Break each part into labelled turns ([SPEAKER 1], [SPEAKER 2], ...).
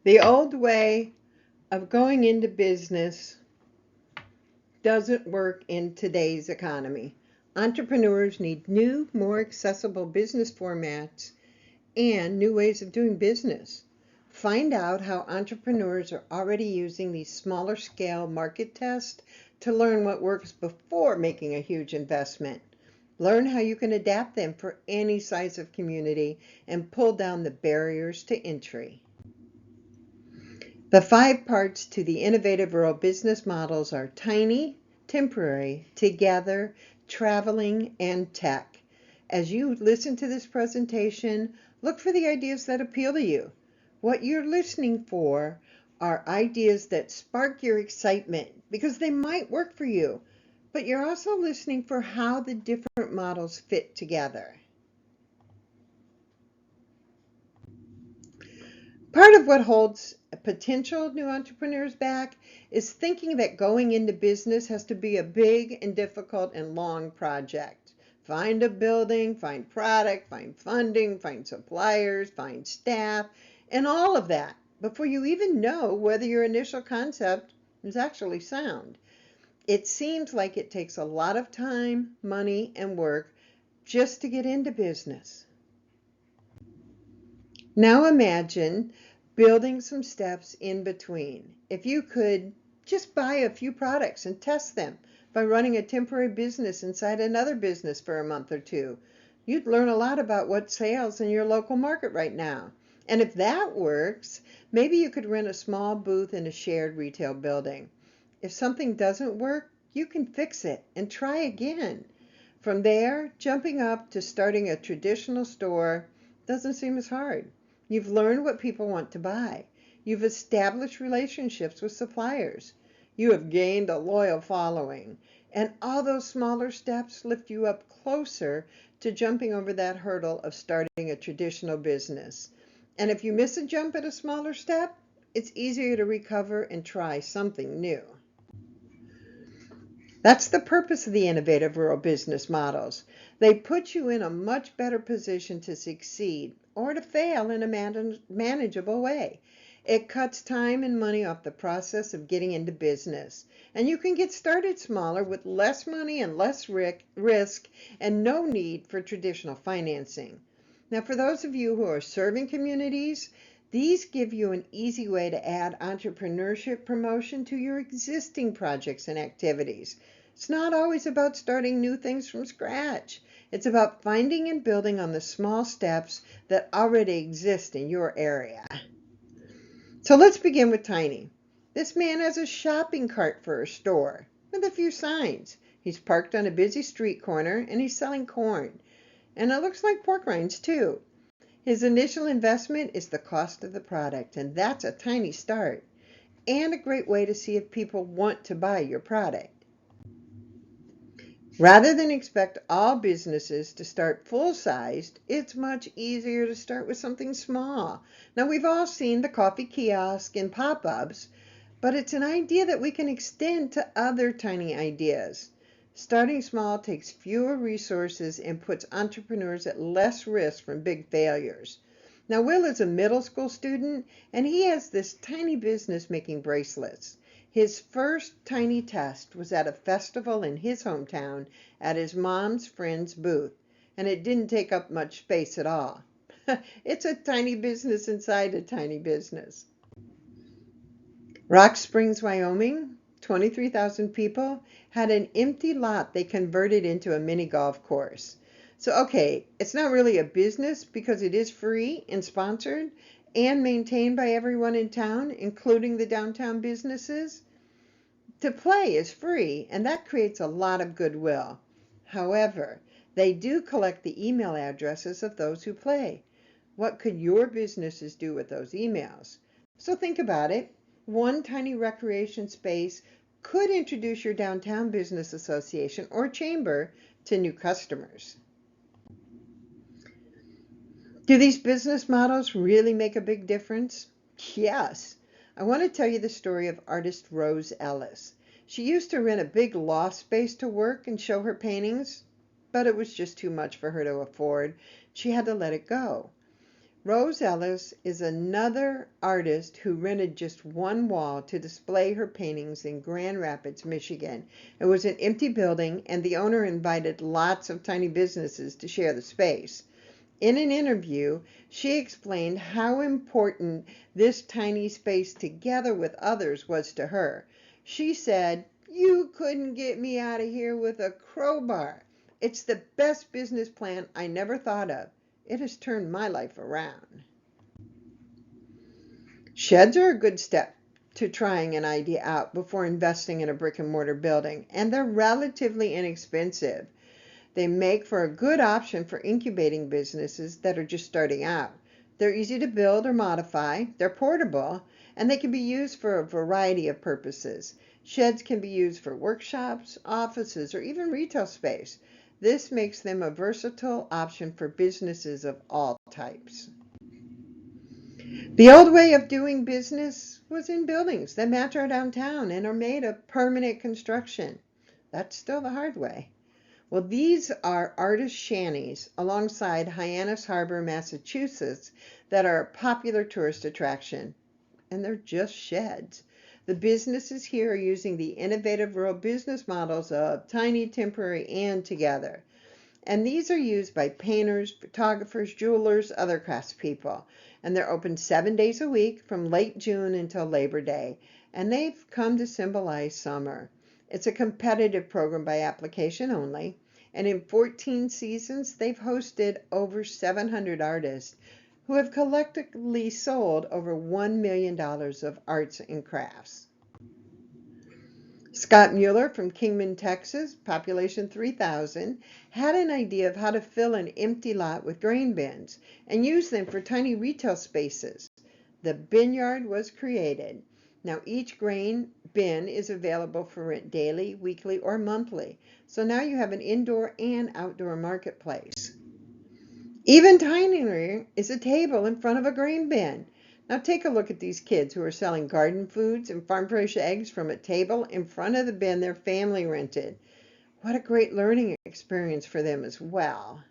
[SPEAKER 1] The old way of going into business doesn't work in today's economy. Entrepreneurs need new, more accessible business formats and new ways of doing business. Find out how entrepreneurs are already using these smaller scale market tests to learn what works before making a huge investment. Learn how you can adapt them for any size of community and pull down the barriers to entry. The 5 parts to the innovative rural business models are tiny, temporary, together, traveling, and tech. As you listen to this presentation, look for the ideas that appeal to you. What you're listening for are ideas that spark your excitement because they might work for you, but you're also listening for how the different models fit together. Part of what holds potential new entrepreneurs back is thinking that going into business has to be a big and difficult and long project. Find a building, find product, find funding, find suppliers, find staff, and all of that before you even know whether your initial concept is actually sound. It seems like it takes a lot of time, money, and work just to get into business. Now imagine building some steps in between. If you could just buy a few products and test them by running a temporary business inside another business for a month or two, you'd learn a lot about what sales in your local market right now. And if that works, maybe you could rent a small booth in a shared retail building. If something doesn't work, you can fix it and try again. From there, jumping up to starting a traditional store doesn't seem as hard. You've learned what people want to buy. You've established relationships with suppliers. You have gained a loyal following. And all those smaller steps lift you up closer to jumping over that hurdle of starting a traditional business. And if you miss a jump at a smaller step, it's easier to recover and try something new. That's the purpose of the innovative rural business models. They put you in a much better position to succeed or to fail in a manageable way. It cuts time and money off the process of getting into business. And you can get started smaller with less money and less risk and no need for traditional financing. Now, for those of you who are serving communities, these give you an easy way to add entrepreneurship promotion to your existing projects and activities. It's not always about starting new things from scratch. It's about finding and building on the small steps that already exist in your area. So let's begin with Tiny. This man has a shopping cart for a store with a few signs. He's parked on a busy street corner and he's selling corn. And it looks like pork rinds too. His initial investment is the cost of the product, and that's a tiny start and a great way to see if people want to buy your product. Rather than expect all businesses to start full-sized, it's much easier to start with something small. Now, we've all seen the coffee kiosk and pop-ups, but it's an idea that we can extend to other tiny ideas. Starting small takes fewer resources and puts entrepreneurs at less risk from big failures. Now, Will is a middle school student, and he has this tiny business making bracelets. His first tiny test was at a festival in his hometown at his mom's friend's booth, and it didn't take up much space at all. It's a tiny business inside a tiny business. Rock Springs, Wyoming, 23,000 people, had an empty lot they converted into a mini golf course. So, okay, it's not really a business because it is free and sponsored and maintained by everyone in town, including the downtown businesses. To play is free, and that creates a lot of goodwill. However, they do collect the email addresses of those who play. What could your businesses do with those emails? So think about it. One tiny recreation space could introduce your downtown business association or chamber to new customers. Do these business models really make a big difference? Yes. I want to tell you the story of artist Rose Ellis. She used to rent a big loft space to work and show her paintings, but it was just too much for her to afford. She had to let it go. Rose Ellis is another artist who rented just one wall to display her paintings in Grand Rapids, Michigan. It was an empty building, and the owner invited lots of tiny businesses to share the space. In an interview, she explained how important this tiny space together with others was to her. She said, "You couldn't get me out of here with a crowbar. It's the best business plan I never thought of. It has turned my life around." Sheds are a good step to trying an idea out before investing in a brick and mortar building, and they're relatively inexpensive. They make for a good option for incubating businesses that are just starting out. They're easy to build or modify, they're portable, and they can be used for a variety of purposes. Sheds can be used for workshops, offices, or even retail space. This makes them a versatile option for businesses of all types. The old way of doing business was in buildings that match our downtown and are made of permanent construction. That's still the hard way. Well, these are artist shanties alongside Hyannis Harbor, Massachusetts, that are a popular tourist attraction, and they're just sheds. The businesses here are using the innovative rural business models of tiny, temporary, and together. And these are used by painters, photographers, jewelers, other craftspeople. And they're open 7 days a week from late June until Labor Day. And they've come to symbolize summer. It's a competitive program by application only. And in 14 seasons, they've hosted over 700 artists who have collectively sold over $1 million of arts and crafts. Scott Mueller from Kingman, Texas, population 3,000, had an idea of how to fill an empty lot with grain bins and use them for tiny retail spaces. The bin yard was created. Now each grain bin is available for rent daily, weekly, or monthly. So now you have an indoor and outdoor marketplace. Even tinier is a table in front of a grain bin. Now take a look at these kids who are selling garden foods and farm fresh eggs from a table in front of the bin their family rented. What a great learning experience for them as well.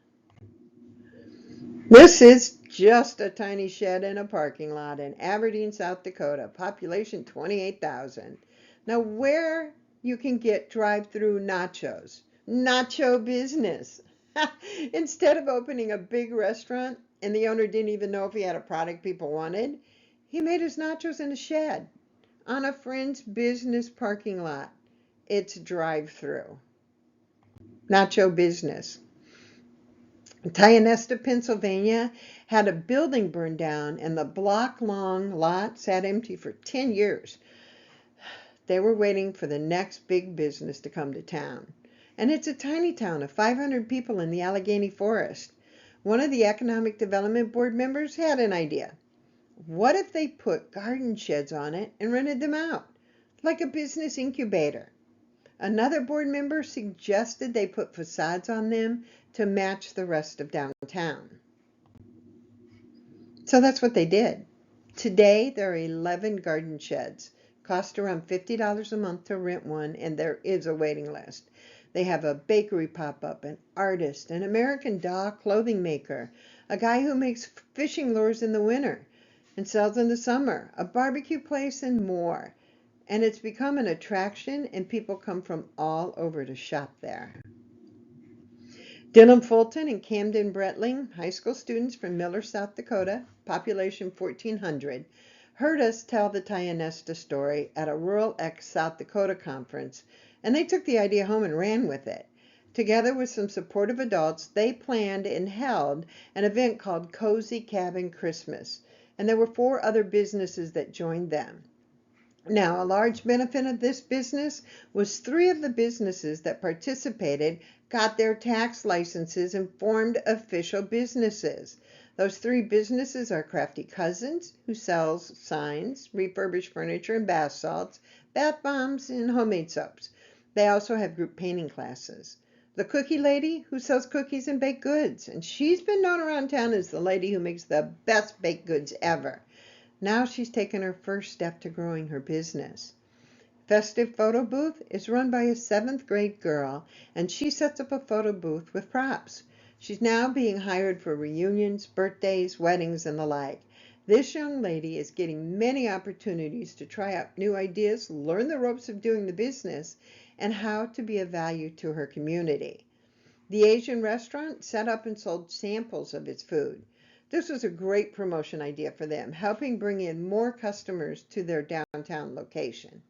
[SPEAKER 1] This is just a tiny shed in a parking lot in Aberdeen, South Dakota, population 28,000. Now where you can get drive-through nachos. Nacho business. Instead of opening a big restaurant and the owner didn't even know if he had a product people wanted, he made his nachos in a shed on a friend's business parking lot. It's drive-through. Nacho business. Tionesta, Pennsylvania had a building burned down and the block-long lot sat empty for 10 years. They were waiting for the next big business to come to town. And it's a tiny town of 500 people in the Allegheny Forest. One of the Economic Development Board members had an idea. What if they put garden sheds on it and rented them out, like a business incubator? Another board member suggested they put facades on them to match the rest of downtown. So that's what they did. Today, there are 11 garden sheds. Cost around $50 a month to rent one, and there is a waiting list. They have a bakery pop-up, an artist, an American doll clothing maker, a guy who makes fishing lures in the winter and sells in the summer, a barbecue place, and more. And it's become an attraction, and people come from all over to shop there. Dylan Fulton and Camden Bretling, high school students from Miller, South Dakota, population 1,400, heard us tell the Tionesta story at a Rural X South Dakota conference, and they took the idea home and ran with it. Together with some supportive adults, they planned and held an event called Cozy Cabin Christmas, and there were 4 other businesses that joined them. Now, a large benefit of this business was 3 of the businesses that participated got their tax licenses and formed official businesses. Those 3 businesses are Crafty Cousins, who sells signs, refurbished furniture and bath salts, bath bombs, and homemade soaps. They also have group painting classes. The Cookie Lady, who sells cookies and baked goods, and she's been known around town as the lady who makes the best baked goods ever. Now she's taken her first step to growing her business. Festive Photo Booth is run by a 7th grade girl, and she sets up a photo booth with props. She's now being hired for reunions, birthdays, weddings, and the like. This young lady is getting many opportunities to try out new ideas, learn the ropes of doing the business, and how to be of value to her community. The Asian restaurant set up and sold samples of its food. This was a great promotion idea for them, helping bring in more customers to their downtown location.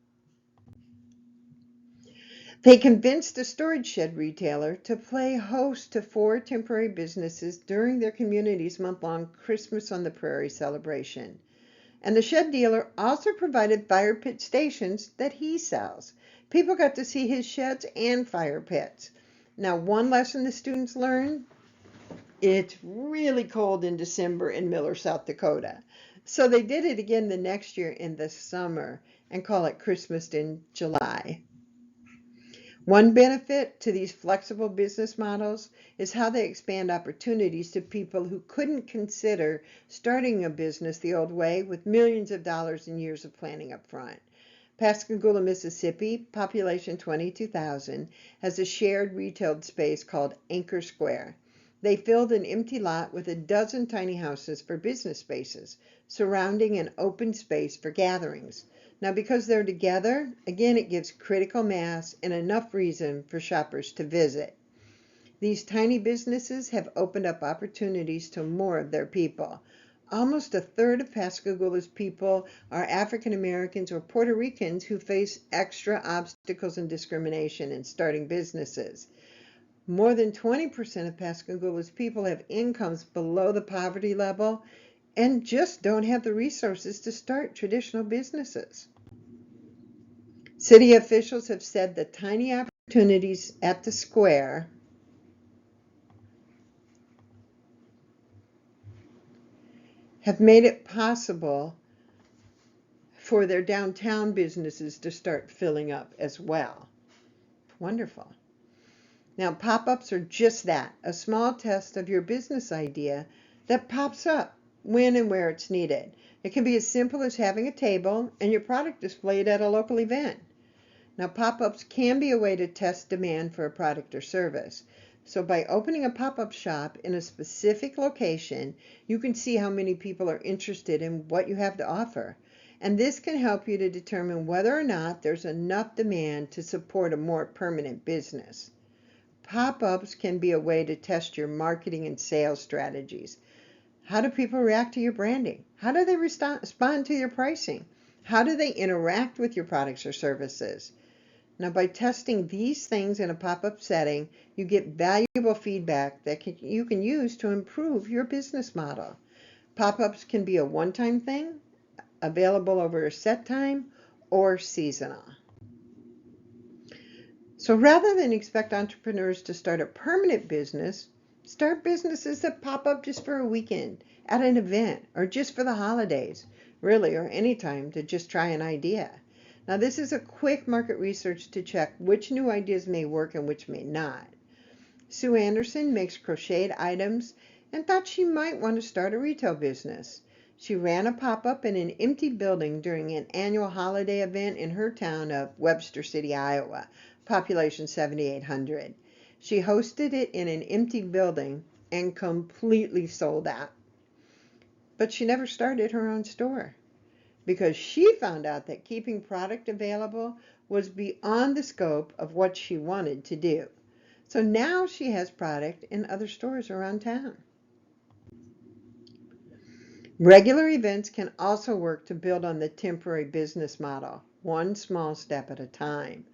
[SPEAKER 1] They convinced a storage shed retailer to play host to 4 temporary businesses during their community's month-long Christmas on the Prairie celebration. And the shed dealer also provided fire pit stations that he sells. People got to see his sheds and fire pits. Now, one lesson the students learned: it's really cold in December in Miller, South Dakota. So they did it again the next year in the summer and call it Christmas in July. One benefit to these flexible business models is how they expand opportunities to people who couldn't consider starting a business the old way with millions of dollars and years of planning up front. Pascagoula, Mississippi, population 22,000, has a shared retail space called Anchor Square. They filled an empty lot with a dozen tiny houses for business spaces, surrounding an open space for gatherings. Now, because they're together, again, it gives critical mass and enough reason for shoppers to visit. These tiny businesses have opened up opportunities to more of their people. Almost a third of Pascagoula's people are African Americans or Puerto Ricans who face extra obstacles and discrimination in starting businesses. More than 20% of Pascagoula's people have incomes below the poverty level and just don't have the resources to start traditional businesses. City officials have said the tiny opportunities at the square have made it possible for their downtown businesses to start filling up as well. Wonderful. Now, pop-ups are just that, a small test of your business idea that pops up when and where it's needed. It can be as simple as having a table and your product displayed at a local event. Now, pop-ups can be a way to test demand for a product or service. So by opening a pop-up shop in a specific location, you can see how many people are interested in what you have to offer. And this can help you to determine whether or not there's enough demand to support a more permanent business. Pop-ups can be a way to test your marketing and sales strategies. How do people react to your branding? How do they respond to your pricing? How do they interact with your products or services? Now, by testing these things in a pop-up setting, you get valuable feedback that you can use to improve your business model. Pop-ups can be a one-time thing, available over a set time, or seasonal. So rather than expect entrepreneurs to start a permanent business, start businesses that pop up just for a weekend, at an event, or just for the holidays, really, or any time to just try an idea. Now, this is a quick market research to check which new ideas may work and which may not. Sue Anderson makes crocheted items and thought she might want to start a retail business. She ran a pop-up in an empty building during an annual holiday event in her town of Webster City, Iowa, population 7,800. She hosted it in an empty building and completely sold out. But she never started her own store because she found out that keeping product available was beyond the scope of what she wanted to do. So now she has product in other stores around town. Regular events can also work to build on the temporary business model, one small step at a time.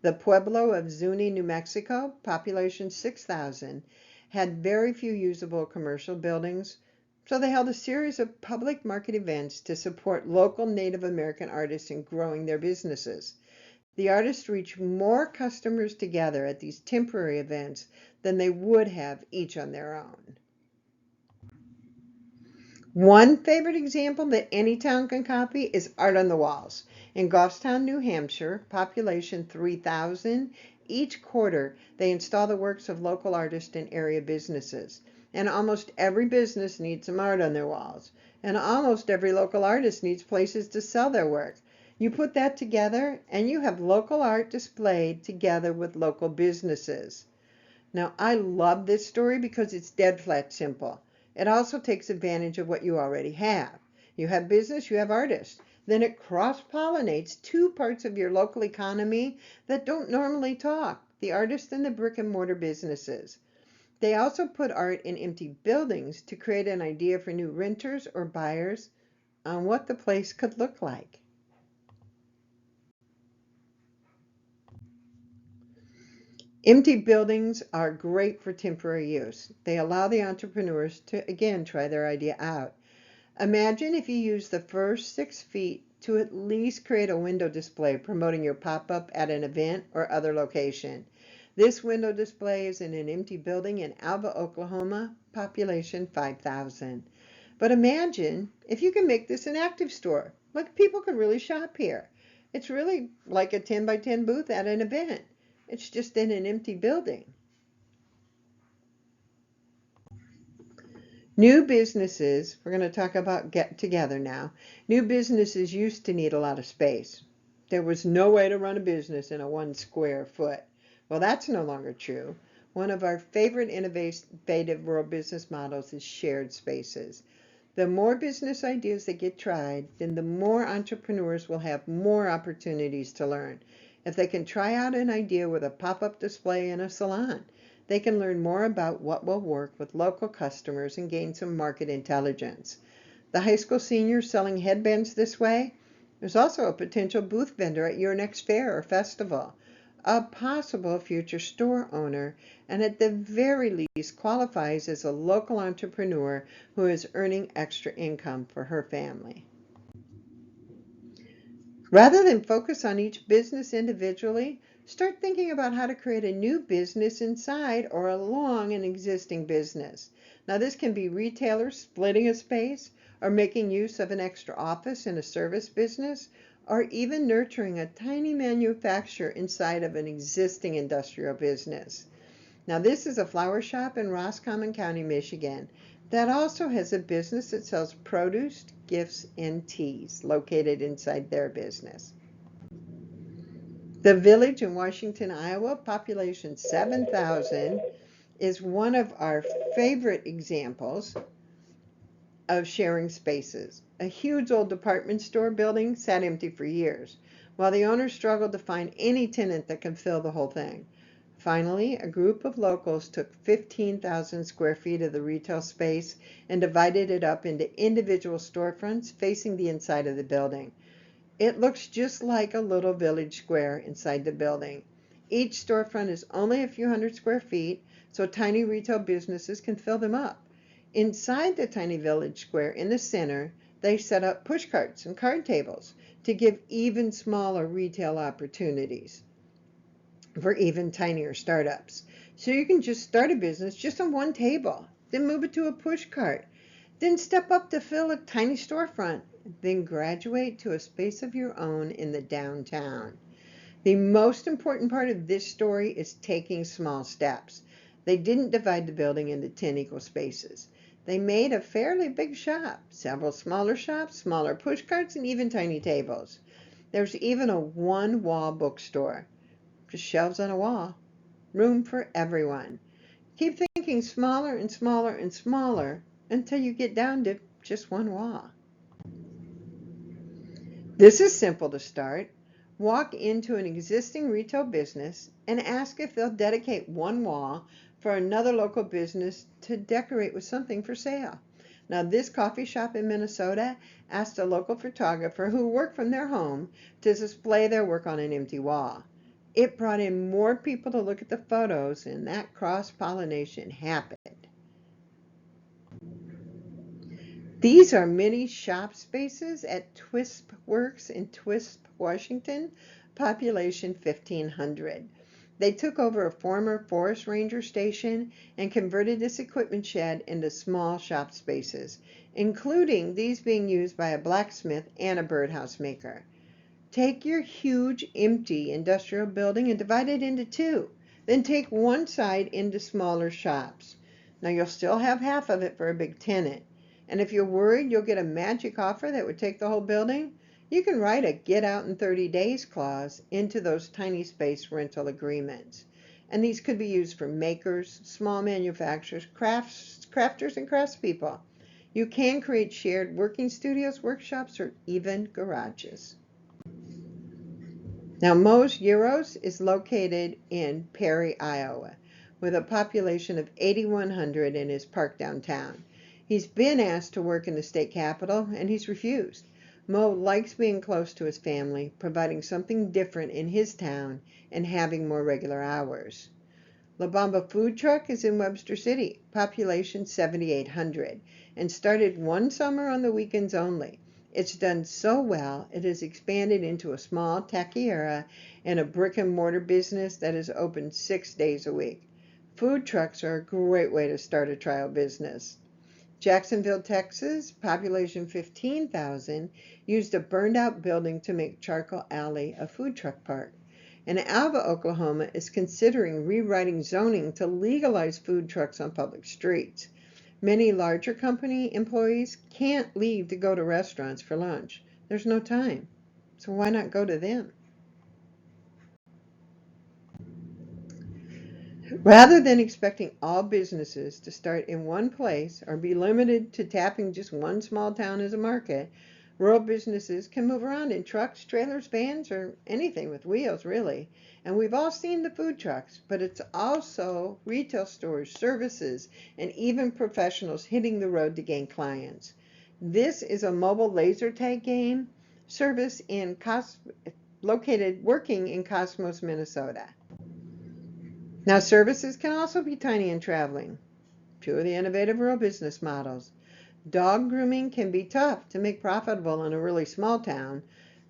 [SPEAKER 1] The Pueblo of Zuni, New Mexico, population 6,000, had very few usable commercial buildings, so they held a series of public market events to support local Native American artists in growing their businesses. The artists reached more customers together at these temporary events than they would have each on their own. One favorite example that any town can copy is Art on the Walls. In Goffstown, New Hampshire, population 3,000, each quarter they install the works of local artists and area businesses. And almost every business needs some art on their walls. And almost every local artist needs places to sell their work. You put that together and you have local art displayed together with local businesses. Now, I love this story because it's dead flat simple. It also takes advantage of what you already have. You have business, you have artists. Then it cross-pollinates two parts of your local economy that don't normally talk, the artists and the brick and mortar businesses. They also put art in empty buildings to create an idea for new renters or buyers on what the place could look like. Empty buildings are great for temporary use. They allow the entrepreneurs to, again, try their idea out. Imagine if you use the first 6 feet to at least create a window display promoting your pop-up at an event or other location. This window display is in an empty building in Alva, Oklahoma, population 5,000. But imagine if you can make this an active store, like people can really shop here. It's really like a 10 by 10 booth at an event. It's just in an empty building. New businesses, we're going to talk about get together now. New businesses used to need a lot of space. There was no way to run a business in a 1 square foot. Well, that's no longer true. One of our favorite innovative rural business models is shared spaces. The more business ideas that get tried, then the more entrepreneurs will have more opportunities to learn. If they can try out an idea with a pop-up display in a salon, they can learn more about what will work with local customers and gain some market intelligence. The high school seniors selling headbands this way? There's also a potential booth vendor at your next fair or festival, a possible future store owner, and at the very least qualifies as a local entrepreneur who is earning extra income for her family. Rather than focus on each business individually, start thinking about how to create a new business inside or along an existing business. Now, this can be retailers splitting a space, or making use of an extra office in a service business, or even nurturing a tiny manufacturer inside of an existing industrial business. Now, this is a flower shop in Roscommon County, Michigan, that also has a business that sells produce, gifts, and teas located inside their business. The village in Washington, Iowa, population 7,000, is one of our favorite examples of sharing spaces. A huge old department store building sat empty for years, while the owner struggled to find any tenant that could fill the whole thing. Finally, a group of locals took 15,000 square feet of the retail space and divided it up into individual storefronts facing the inside of the building. It looks just like a little village square inside the building. Each storefront is only a few hundred square feet, so tiny retail businesses can fill them up. Inside the tiny village square in the center, they set up push carts and card tables to give even smaller retail opportunities for even tinier startups. So you can just start a business just on one table, then move it to a push cart, then step up to fill a tiny storefront, then graduate to a space of your own in the downtown. The most important part of this story is taking small steps. They didn't divide the building into 10 equal spaces. They made a fairly big shop, several smaller shops, smaller push carts, and even tiny tables. There's even a one-wall bookstore, just shelves on a wall, room for everyone. Keep thinking smaller and smaller and smaller until you get down to just one wall. This is simple to start. Walk into an existing retail business and ask if they'll dedicate one wall for another local business to decorate with something for sale. Now, this coffee shop in Minnesota asked a local photographer who worked from their home to display their work on an empty wall. It brought in more people to look at the photos, and that cross-pollination happened. These are mini shop spaces at Twisp Works in Twisp, Washington, population 1,500. They took over a former forest ranger station and converted this equipment shed into small shop spaces, including these being used by a blacksmith and a birdhouse maker. Take your huge empty industrial building and divide it into two. Then take one side into smaller shops. Now you'll still have half of it for a big tenant. And if you're worried you'll get a magic offer that would take the whole building, you can write a get out in 30 days clause into those tiny space rental agreements. And these could be used for makers, small manufacturers, crafters, and craftspeople. You can create shared working studios, workshops, or even garages. Now, Moe's Gyros is located in Perry, Iowa, with a population of 8,100 in his park downtown. He's been asked to work in the state capitol, and he's refused. Moe likes being close to his family, providing something different in his town, and having more regular hours. La Bamba Food Truck is in Webster City, population 7,800, and started one summer on the weekends only. It's done so well, it has expanded into a small taqueria and a brick and mortar business that is open 6 days a week. Food trucks are a great way to start a trial business. Jacksonville, Texas, population 15,000, used a burned out building to make Charcoal Alley a food truck park. And Alva, Oklahoma is considering rewriting zoning to legalize food trucks on public streets. Many larger company employees can't leave to go to restaurants for lunch. There's no time. So why not go to them? Rather than expecting all businesses to start in one place or be limited to tapping just one small town as a market, rural businesses can move around in trucks, trailers, vans, or anything with wheels, really. And we've all seen the food trucks, but it's also retail stores, services, and even professionals hitting the road to gain clients. This is a mobile laser tag game service working in Cosmos, Minnesota. Now, services can also be tiny and traveling. Two of the innovative rural business models. Dog grooming can be tough to make profitable in a really small town,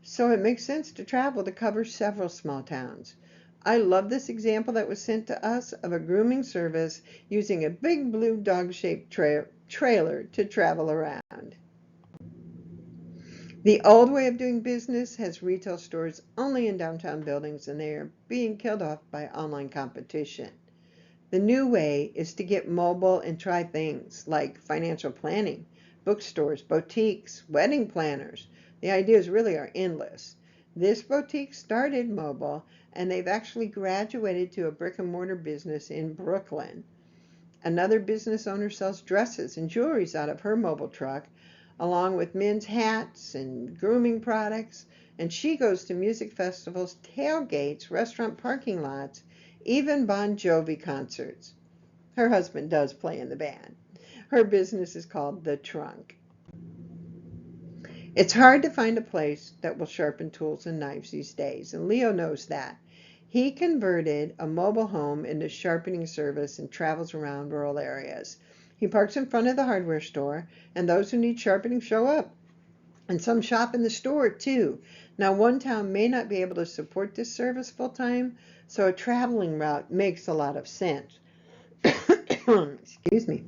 [SPEAKER 1] so it makes sense to travel to cover several small towns. I love this example that was sent to us of a grooming service using a big blue dog-shaped trailer to travel around. The old way of doing business has retail stores only in downtown buildings, and they are being killed off by online competition. The new way is to get mobile and try things like financial planning, bookstores, boutiques, wedding planners. The ideas really are endless. This boutique started mobile, and they've actually graduated to a brick and mortar business in Brooklyn. Another business owner sells dresses and jewelry out of her mobile truck, along with men's hats and grooming products. And she goes to music festivals, tailgates, restaurant parking lots, even Bon Jovi concerts. Her husband does play in the band. Her business is called The Trunk. It's hard to find a place that will sharpen tools and knives these days, and Leo knows that. He converted a mobile home into sharpening service and travels around rural areas. He parks in front of the hardware store, and those who need sharpening show up. And some shop in the store too. Now, one town may not be able to support this service full time, so a traveling route makes a lot of sense. Excuse me.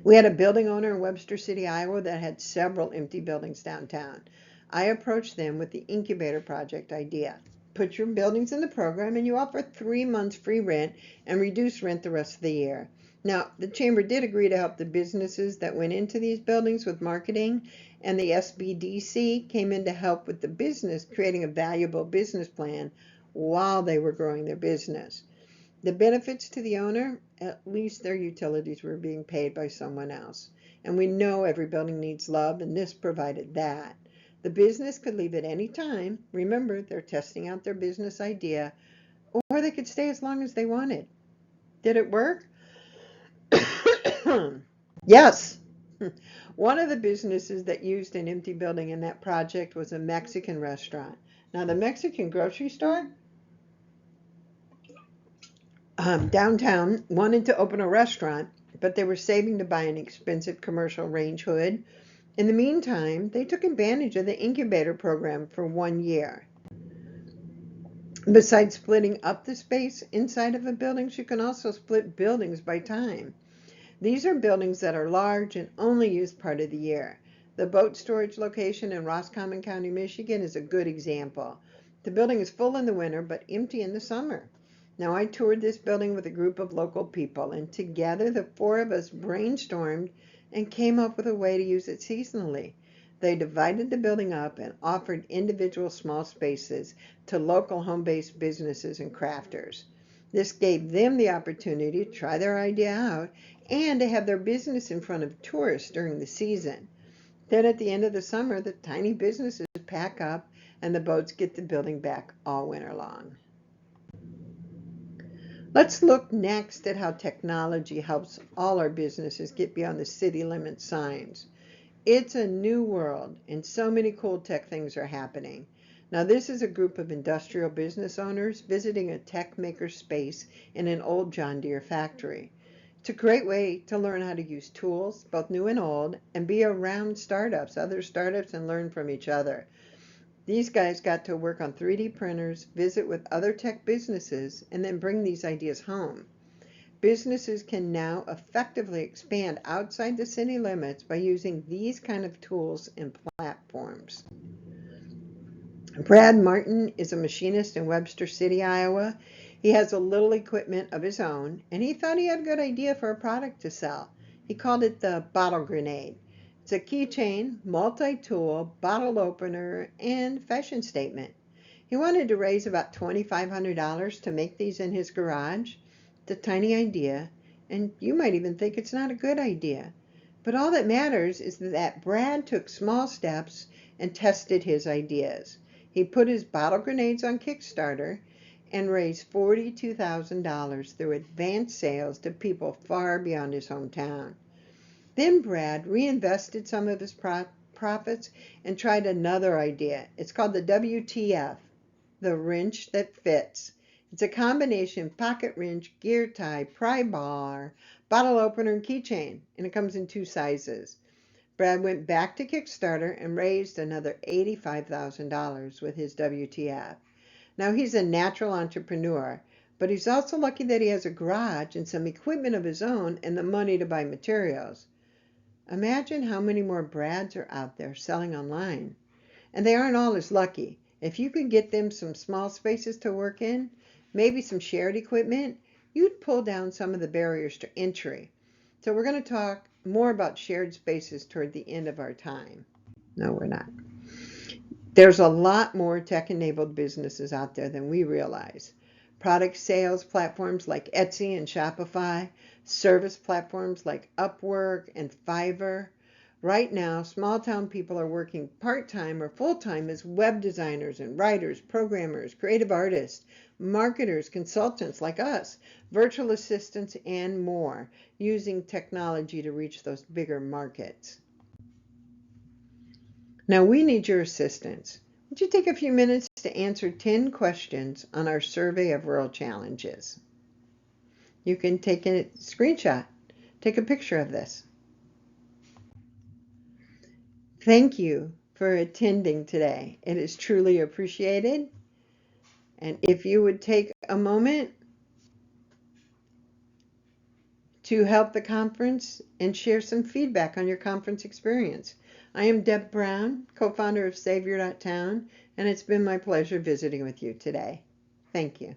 [SPEAKER 1] We had a building owner in Webster City, Iowa that had several empty buildings downtown. I approached them with the incubator project idea. Put your buildings in the program and you offer 3 months free rent and reduce rent the rest of the year. Now, the chamber did agree to help the businesses that went into these buildings with marketing, and the SBDC came in to help with the business creating a valuable business plan while they were growing their business. The benefits to the owner, at least their utilities were being paid by someone else. And we know every building needs love, and this provided that. The business could leave at any time. Remember, they're testing out their business idea, or they could stay as long as they wanted. Did it work? Yes. One of the businesses that used an empty building in that project was a Mexican restaurant. Now, the Mexican grocery store downtown wanted to open a restaurant, but they were saving to buy an expensive commercial range hood. In the meantime, they took advantage of the incubator program for 1 year. Besides splitting up the space inside of a building, you can also split buildings by time. These are buildings that are large and only used part of the year. The boat storage location in Roscommon County, Michigan is a good example. The building is full in the winter but empty in the summer. Now, I toured this building with a group of local people, and together the 4 of us brainstormed and came up with a way to use it seasonally. They divided the building up and offered individual small spaces to local home-based businesses and crafters. This gave them the opportunity to try their idea out and to have their business in front of tourists during the season. Then at the end of the summer, the tiny businesses pack up and the boats get the building back all winter long. Let's look next at how technology helps all our businesses get beyond the city limit signs. It's a new world, and so many cool tech things are happening. Now, this is a group of industrial business owners visiting a tech maker space in an old John Deere factory. It's a great way to learn how to use tools, both new and old, and be around other startups, and learn from each other. These guys got to work on 3D printers, visit with other tech businesses, and then bring these ideas home. Businesses can now effectively expand outside the city limits by using these kind of tools and platforms. Brad Martin is a machinist in Webster City, Iowa. He has a little equipment of his own, and he thought he had a good idea for a product to sell. He called it the bottle grenade. It's a keychain, multi-tool, bottle opener, and fashion statement. He wanted to raise about $2,500 to make these in his garage. It's a tiny idea, and you might even think it's not a good idea. But all that matters is that Brad took small steps and tested his ideas. He put his bottle grenades on Kickstarter and raised $42,000 through advanced sales to people far beyond his hometown. Then Brad reinvested some of his profits and tried another idea. It's called the WTF, the wrench that fits. It's a combination pocket wrench, gear tie, pry bar, bottle opener, and keychain, and it comes in 2 sizes. Brad went back to Kickstarter and raised another $85,000 with his WTF. Now he's a natural entrepreneur, but he's also lucky that he has a garage and some equipment of his own and the money to buy materials. Imagine how many more Brads are out there selling online. And they aren't all as lucky. If you could get them some small spaces to work in, maybe some shared equipment, you'd pull down some of the barriers to entry. So we're going to talk more about shared spaces toward the end of our time. No, we're not. There's a lot more tech-enabled businesses out there than we realize. Product sales platforms like Etsy and Shopify, service platforms like Upwork and Fiverr. Right now, small-town people are working part-time or full-time as web designers and writers, programmers, creative artists, marketers, consultants like us, virtual assistants, and more, using technology to reach those bigger markets. Now we need your assistance. Would you take a few minutes to answer 10 questions on our survey of rural challenges? You can take a screenshot, take a picture of this. Thank you for attending today. It is truly appreciated. And if you would take a moment to help the conference and share some feedback on your conference experience. I am Deb Brown, co-founder of Savior.Town, and it's been my pleasure visiting with you today. Thank you.